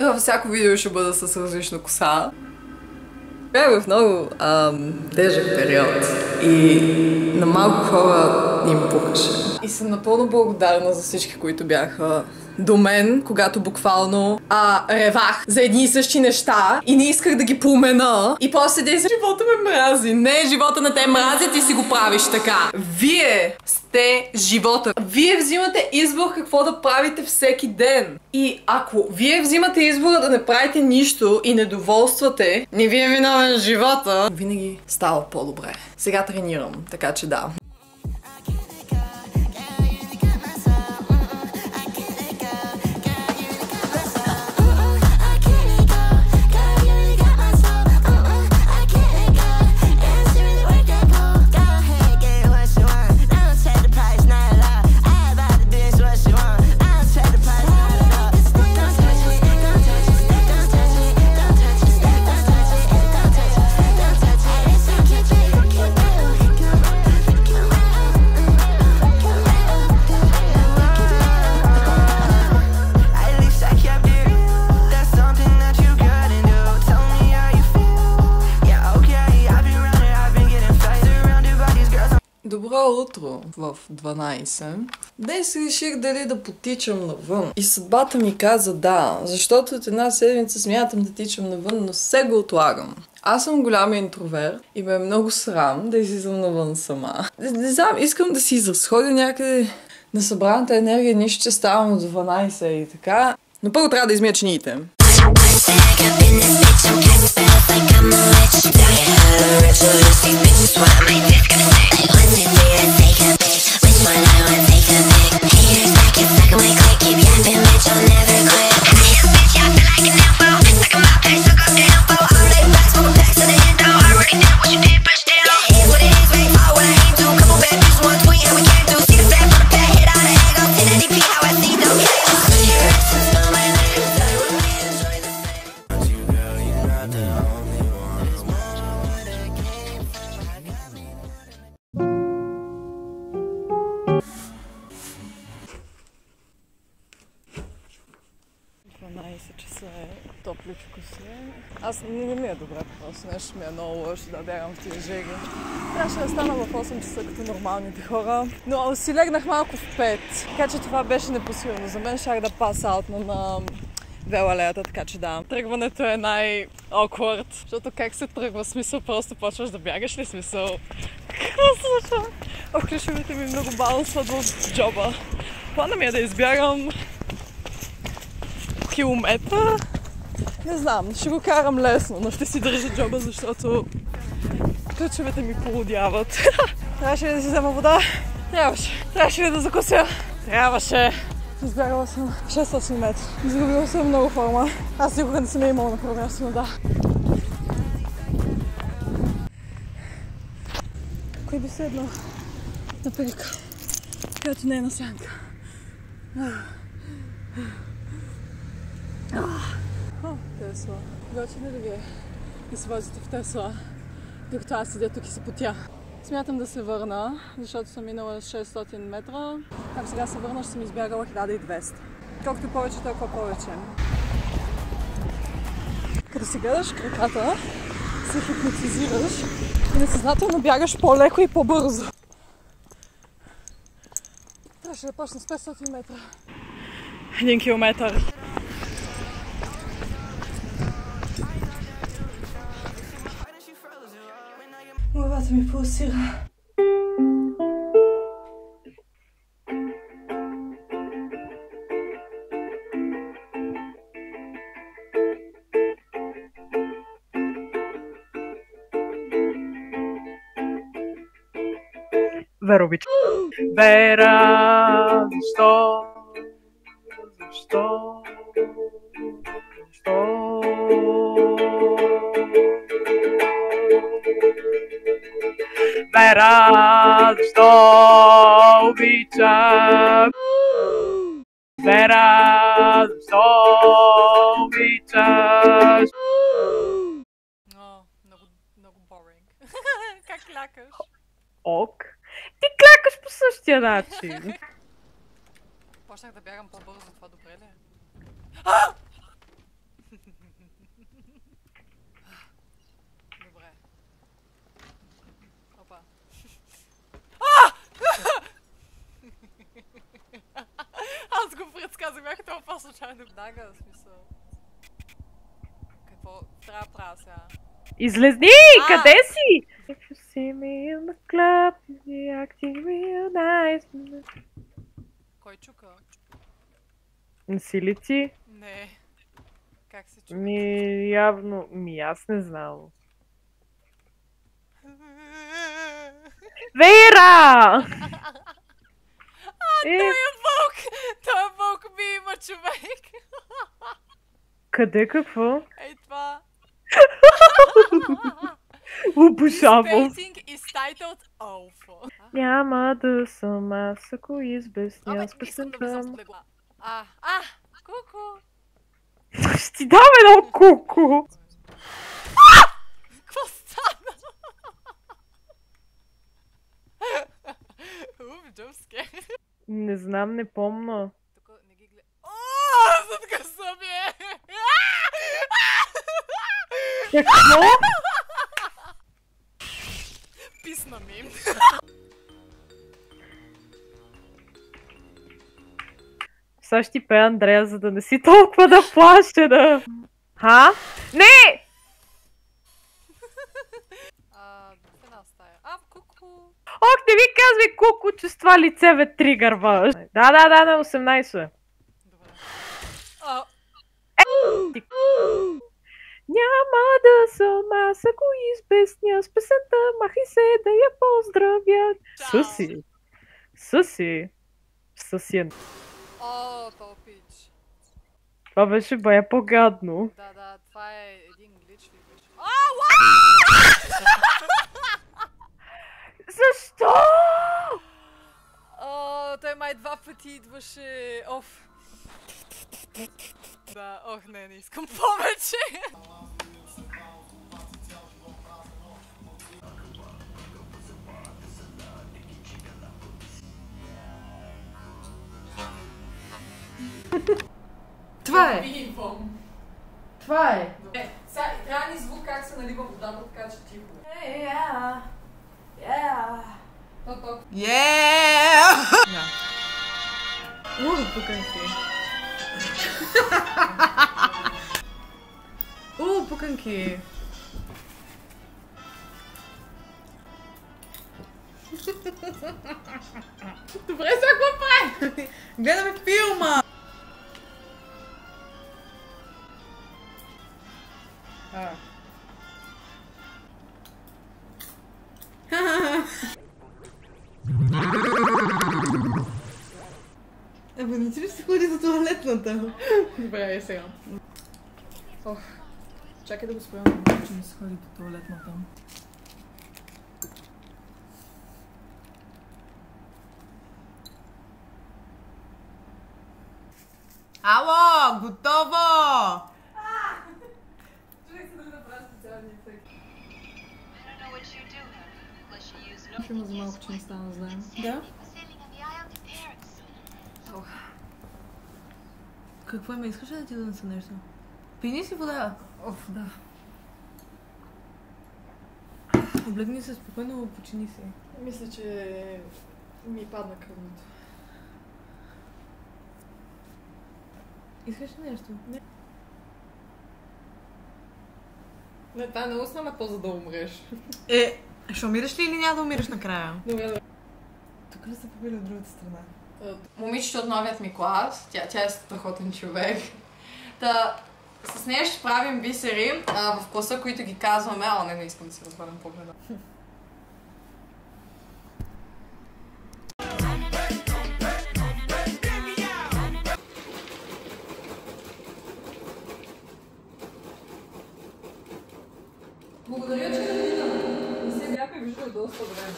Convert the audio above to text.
Във всяко видео ще бъда с различна коса. Бях в много тежък период и на малко хора им пукаше. И съм напълно благодарна за всички, които бяха до мен, когато буквално ревах за едни и същи неща и не исках да ги промена. И после седя, живота ме мрази. Не, живота на те мрази, ти си го правиш така. Вие сте живота. Вие взимате избор какво да правите всеки ден. И ако вие взимате избора да не правите нищо и недоволствате, не ви е виновен живота, винаги става по-добре. Сега тренирам, така че да. Добро утро в 12. Днес реших дали да потичам навън. И съдбата ми каза да, защото от една седмица смятам да тичам навън, но се го отлагам. Аз съм голям интроверт и ме е много срам да излизам навън сама. Не знам, искам да си изразходя някъде на събраната енергия, нищо, че ставам от 12 и така. Но първо трябва да измия чиниите. Часа е, топличко си е. Аз не ми е добре, просто нещо ми е много лошо да бягам в тия жеги. Трябваше да стана в 8 часа като нормалните хора, но си легнах малко в 5, така че това беше непосилно. За мен щях да паса аутна на велалеята, така че да. Тръгването е най-awkward, защото как се тръгва, смисъл, просто почваш да бягаш ли, смисъл? Какво се случва? Ключовете ми много балансват в джоба. Плана ми е да избягам километър. Не знам, ще го карам лесно, но ще си държа джоба, защото ключовете ми полудяват. Трябваше ли да си взема вода? Трябваше. Трябваше ли да закуся? Трябваше. Избягала съм 600 метра. Изгубила съм много форма. Аз никога не съм я имала на първо място, но да. Кой би седнал на пелика, която не е на сянка? Тесла. Готино ли ви е да се возите в Тесла, докато аз седя тук и се потя? Смятам да се върна, защото съм минала 600 метра. Ако сега се върна, ще съм избягала 1200. Колкото повече, толкова повече. Като си гледаш краката, се хипнотизираш и несъзнателно бягаш по-леко и по-бързо. Трябваше да почна с 500 метра. 1 километър. Главата ми пулсира. Верович. Вера, защо? Защо? Защо? Вера, защо обичам? Вера, защо обичаш? Много boring. Как клякаш? Ок. Ти клякаш по същия начин. Почнах да бягам по-бързо, това добре ли е? Добре. Опа. Аз го предсказах, бях толкова случайно. Дага, в смисъл. Какво трябва да правя сега? Излезни! Къде си? If you see me in the club, you're acting real nice. Кой чука? Не си ли ти? Не. Как се чука? Явно... аз не знам. Вера! Той е вълк! Той е вълк, ми има човек! Къде какво? Ей това! Обожавам. This painting is titled Alpha. Няма да съм аз, ако избесня с Искам да песента. влизам в легла. Куку! Ще ти дам едно куку! Какво стана? Джъмскер. Не знам, не помня. Тук не ги гледа. Зад къса ми е! Какво? Писна ми. Сега ще ти пея Андрея, за да не си толкова да плашена. Ха? Не! В една стая. Куку. Ох, не ми казвай колко чувства лице ме тригърваш. Да, на 18. Добре. Няма да съм аз, ако избесня с песента, махай се да я поздравя. Съси. Толпич. Това беше бая по-гадно. Да, това е един глич ли беше. Защо? Той май 2 пъти идваше. Да, не искам повече. Това е. Това е. Сега трябва ни звук как се налива водата, така че тихо. Пуканки. Пуканки. Добре, сега какво прави? Гледаме филма! Не ти ли се ходи за туалетната? Добре, сега. Чакай да го спрям, че не се ходи до туалетната. Ало, готово! Човек се да направя специални ефекти. Ще има за малко, че не стана, знаем. Да? Какво има? Искаш ли да ти донеса нещо? Пини си вода. Да. Облегни се спокойно, почини се. Мисля, че ми падна кръвното. Искаш ли нещо? Не, това е много снамато, за да умреш. Ще умираш ли или няма да умираш накрая? Добре. Тук ли са побили от другата страна? Момичето от новият ми клас, тя е страхотен човек. С нея ще правим бисери в класа, които ги казваме. Не искам да си развалям погледа. Благодаря, че не видам. Не се бяхме виждали доста време.